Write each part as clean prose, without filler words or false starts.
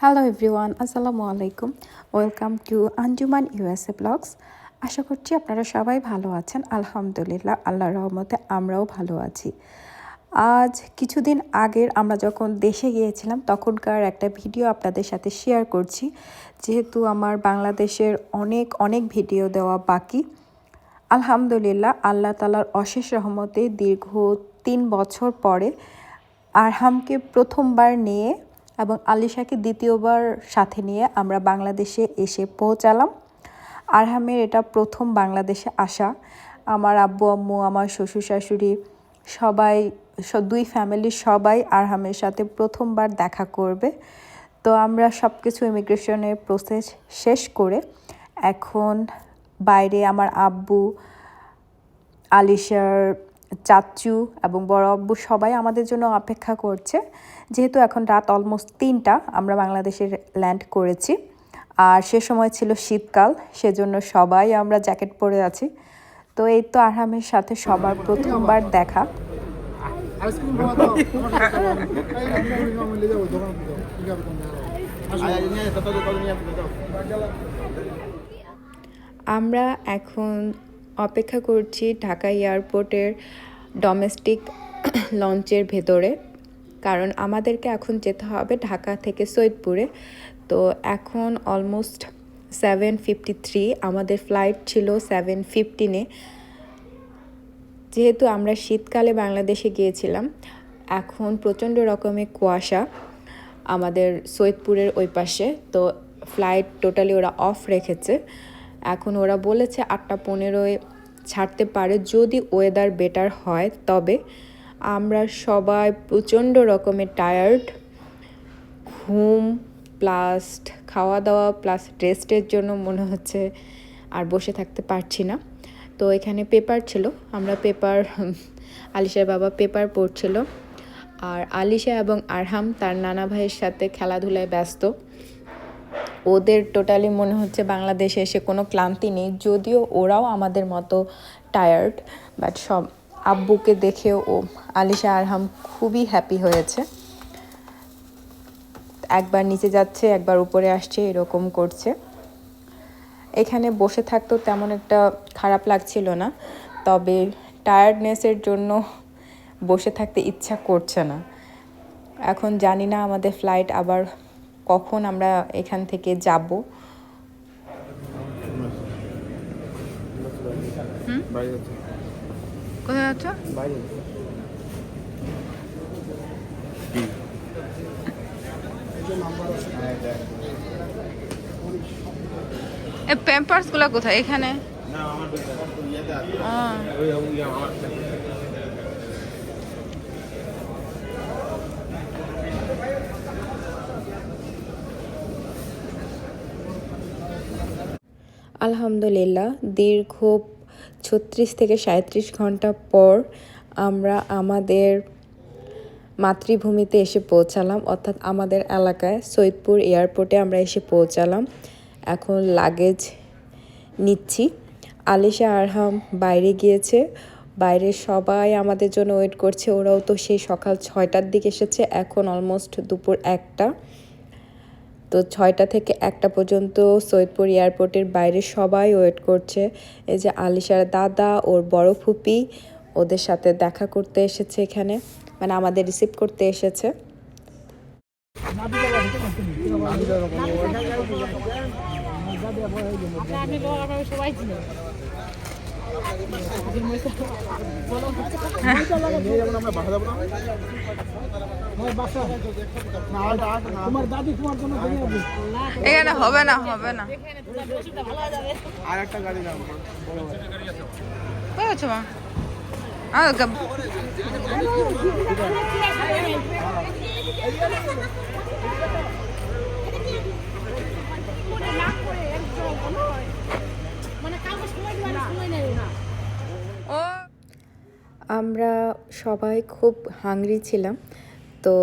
Hello everyone, আসসালামু আলাইকুম। Welcome to Anjuman USA blogs. আশা করছি আপনারা সবাই ভালো আছেন। আলহামদুলিল্লাহ, আল্লাহর রহমতে আমরাও ভালো আছি। আজ কিছুদিন আগের আমরা যখন দেশে গিয়েছিলাম তখনকার একটা ভিডিও আপনাদের সাথে শেয়ার করছি, যেহেতু আমার বাংলাদেশের অনেক অনেক ভিডিও দেওয়া বাকি। আলহামদুলিল্লাহ, আল্লাহ তাআলার অশেষ রহমতে দীর্ঘ 3 বছর পরে আরহামকে প্রথমবার নিয়ে এবং আলিশাকে দ্বিতীয়বার সাথে নিয়ে আমরা বাংলাদেশে এসে পৌঁছালাম। আরহামের এটা প্রথম বাংলাদেশে আসা। আমার আব্বু আম্মু, আমার শ্বশুর শাশুড়ি সবাই, দুই ফ্যামিলির সবাই আরহামের সাথে প্রথমবার দেখা করবে। তো আমরা সব কিছু ইমিগ্রেশনের প্রসেস শেষ করে এখন বাইরে আমার আব্বু, আলিশার চাচু এবং বড় আব্বু সবাই আমাদের জন্য অপেক্ষা করছে। যেহেতু এখন রাত অলমোস্ট 3টা, আমরা বাংলাদেশে ল্যান্ড করেছি আর সে সময় ছিল শীতকাল, সেজন্য সবাই আমরা জ্যাকেট পরে আছি। তো এই তো আরহামের সাথে সবার প্রথমবার দেখা। আমরা এখন অপেক্ষা করছি ঢাকা এয়ারপোর্টের ডোমেস্টিক লঞ্চের ভেতরে, কারণ আমাদেরকে এখন যেতে হবে ঢাকা থেকে সৈয়দপুরে। তো এখন অলমোস্ট 7:53, আমাদের ফ্লাইট ছিল 7:15-এ। যেহেতু আমরা শীতকালে বাংলাদেশে গিয়েছিলাম, এখন প্রচণ্ড রকমের কুয়াশা আমাদের সৈয়দপুরের ওই পাশে, তো ফ্লাইট টোটালি ওরা অফ রেখেছে। এখন ওরা বলেছে 8:15-এ ছাড়তে পারে যদি ওয়েদার বেটার হয়। তবে আমরা সবাই প্রচণ্ড রকমের টায়ার্ড, ঘুম প্লাস খাওয়া দাওয়া প্লাস রেস্টের জন্য মনে হচ্ছে আর বসে থাকতে পারছি না। তো এখানে পেপার ছিল, আমরা আলিশার বাবা পেপার পড়ছিল, আর আলিশা এবং আরহাম তার নানা ভাইয়ের সাথে খেলাধুলায় ব্যস্ত। ওদের টোটালি মনে হচ্ছে বাংলাদেশে এসে কোনো ক্লান্তি নেই, যদিও ওরাও আমাদের মতো টায়ার্ড। বাট সব আব্বুকে দেখেও আলিশা আরহাম খুবই হ্যাপি হয়েছে। একবার নিচে যাচ্ছে, একবার উপরে আসছে, এরকম করছে। এখানে বসে থাকতেও তেমন একটা খারাপ লাগছিল না, তবে টায়ার্ডনেসের জন্য বসে থাকতে ইচ্ছা করছে না। এখন জানি না আমাদের ফ্লাইট আবার কখন আমরা এখান থেকে যাব। কোথায় যাচ্ছ? প্যাম্পার্স গুলা কোথায়? এখানে আলহামদুলিল্লাহ, দীর্ঘ 36 থেকে 37 ঘন্টা পর আমরা আমাদের মাতৃভূমিতে এসে পৌঁছালাম, অর্থাৎ আমাদের এলাকায় সৈয়দপুর এয়ারপোর্টে আমরা এসে পৌঁছালাম। এখন লাগেজ নিচ্ছি। আলিশা আরহাম বাইরে গিয়েছে, বাইরে সবাই আমাদের জন্য ওয়েট করছে। ওরাও তো সেই সকাল 6টার দিকে এসেছে, এখন অলমোস্ট দুপুর 1টা। তো 6টা থেকে 1টা পর্যন্ত সৈয়দপুর এয়ারপোর্টের বাইরে সবাই ওয়েট করছে। এই যে আলিশার দাদা, ওর বড় ফুপি ওদের সাথে দেখা করতে এসেছে এখানে, মানে আমাদের রিসিভ করতে এসেছে। এখানে হবে না, হবে না। আমরা সবাই খুব হাংরি ছিলাম, তো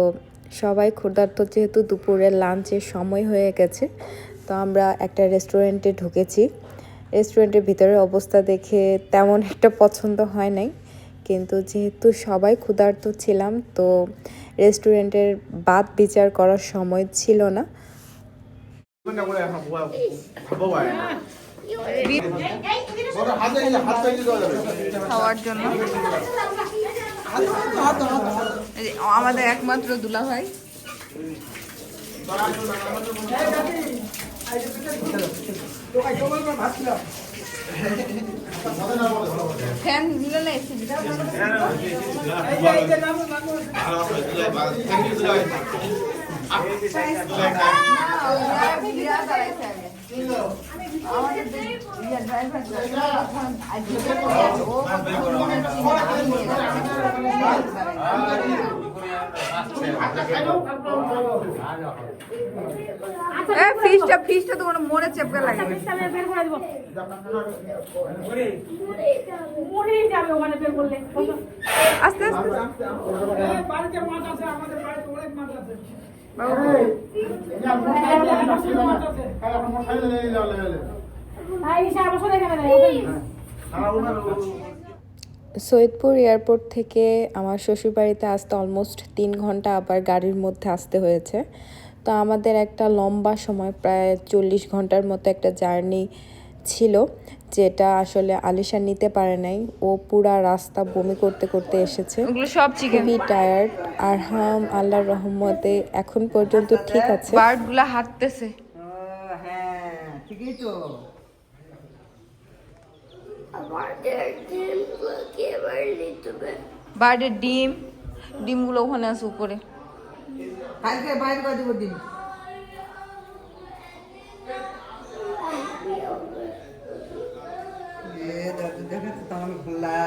সবাই ক্ষুধার্ত, যেহেতু দুপুরের লাঞ্চের সময় হয়ে গেছে। তো আমরা একটা রেস্টুরেন্টে ঢুকেছি। রেস্টুরেন্টের ভিতরের অবস্থা দেখে তেমন একটা পছন্দ হয় নাই, কিন্তু যেহেতু সবাই ক্ষুধার্ত ছিলাম, তো রেস্টুরেন্টের বাদ বিচার করার সময় ছিল না, খাওয়ার জন্য আমাদের একমাত্র দুলা ভাই ফ্যান দিলে না এসে ফিশটা তো কোনো মনে চেপকে লাগে আস্তে আস্তে সৈয়দপুর এয়ারপোর্ট থেকে আমার শ্বশুরবাড়িতে আসতে অলমোস্ট 3 ঘন্টা আবার গাড়ির মধ্যে আসতে হয়েছে। তো আমাদের একটা লম্বা সময় প্রায় 40 ঘন্টার মতো একটা জার্নি ছিল, যেটা আসলে আলিশা নিতে পারে নাই। ও পুরা রাস্তা বমি করতে করতে এসেছে, খুবই টায়ার্ড। আরহাম আল্লাহর রহমতে এখন পর্যন্ত ঠিক আছে। বার্ডগুলা হাঁটতেছে। হ্যাঁ ঠিকই তো। বার্ডের ডিমগুলো ওখানে আছে উপরে। বাইরে করে দিব ডিম। দেখেছো তেমন খোলা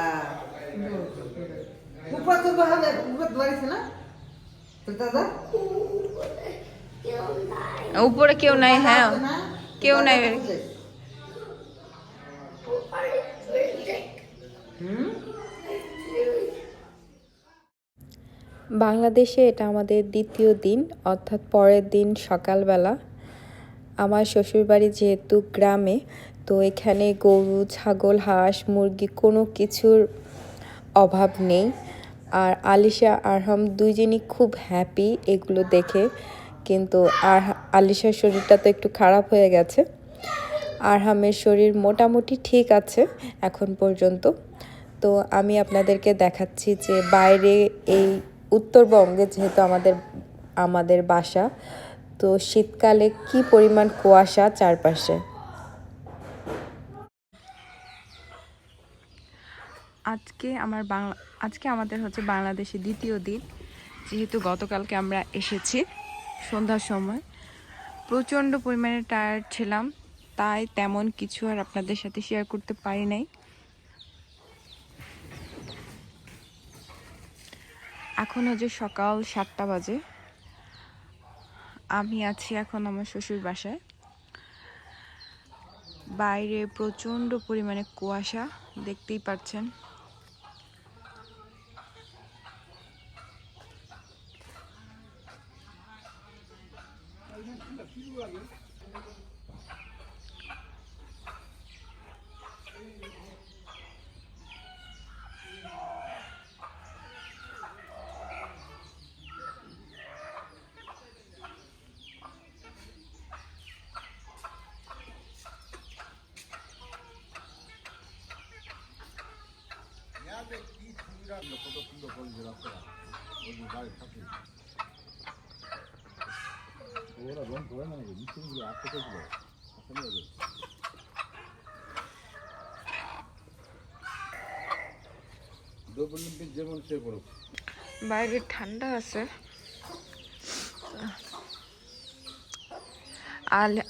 উপর তো হবে, উপর ধরেছে না দাদা, উপরে কেউ নাই। হ্যাঁ কেউ নাই। বাংলাদেশে এটা আমাদের দ্বিতীয় দিন, অর্থাৎ পরের দিন সকালবেলা। আমার শ্বশুরবাড়ি যেহেতু গ্রামে, তো এখানে গরু, ছাগল, হাঁস, মুরগি কোনো কিছুর অভাব নেই। আর আলিশা আরহাম দুইজনই খুব হ্যাপি এগুলো দেখে। কিন্তু আলিশার শরীরটা তো একটু খারাপ হয়ে গেছে। আরহামের শরীর মোটামুটি ঠিক আছে এখন পর্যন্ত। তো আমি আপনাদেরকে দেখাচ্ছি যে বাইরে এই উত্তরবঙ্গে যেহেতু আমাদের বাসা, তো শীতকালে কি পরিমাণ কুয়াশা চারপাশে। আজকে আমাদের হচ্ছে বাংলাদেশে দ্বিতীয় দিন। যেহেতু গতকালকে আমরা এসেছি সন্ধ্যার সময়, প্রচণ্ড পরিমাণে টায়ার্ড ছিলাম, তাই তেমন কিছু আর আপনাদের সাথে শেয়ার করতে পারি নাই। এখন হচ্ছে সকাল 7টা বাজে। আমি আছি এখন আমার শ্বশুর বাসায়। বাইরে প্রচণ্ড পরিমাণে কুয়াশা, দেখতেই পাচ্ছেন। ওরা রং করে না, মিশনগুলো আটকে গেছিল। যেমন সে করুক, বাইরে ঠান্ডা আছে।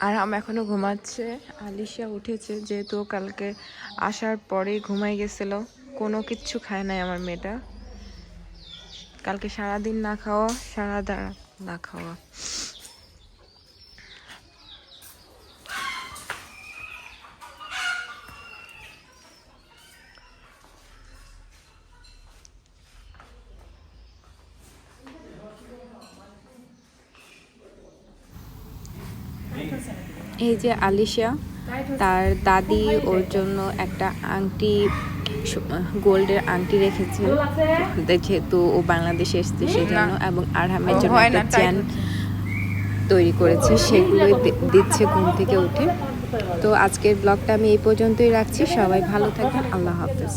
আরহাম এখনো ঘুমাচ্ছে। আলিশা উঠেছে, যেহেতু কালকে আসার পরেই ঘুমাই গেছিল। কোনো কিচ্ছু খায় নাই আমার মেয়েটা। কালকে সারাদিন না খাওয়া, সারা রাত না খাওয়া। এই যে আলিশা, তার দাদি ওর জন্য একটা আংটি, গোল্ডের আংটি রেখেছে, যেহেতু ও বাংলাদেশে এসেছে সেজন্য। এবং আরহামের জন্য একটা চেন তৈরি করেছি সেগুলোই দিচ্ছে ঘুম থেকে উঠে। তো আজকের ব্লগটা আমি এই পর্যন্তই রাখছি। সবাই ভালো থাকবেন। আল্লাহ হাফেজ।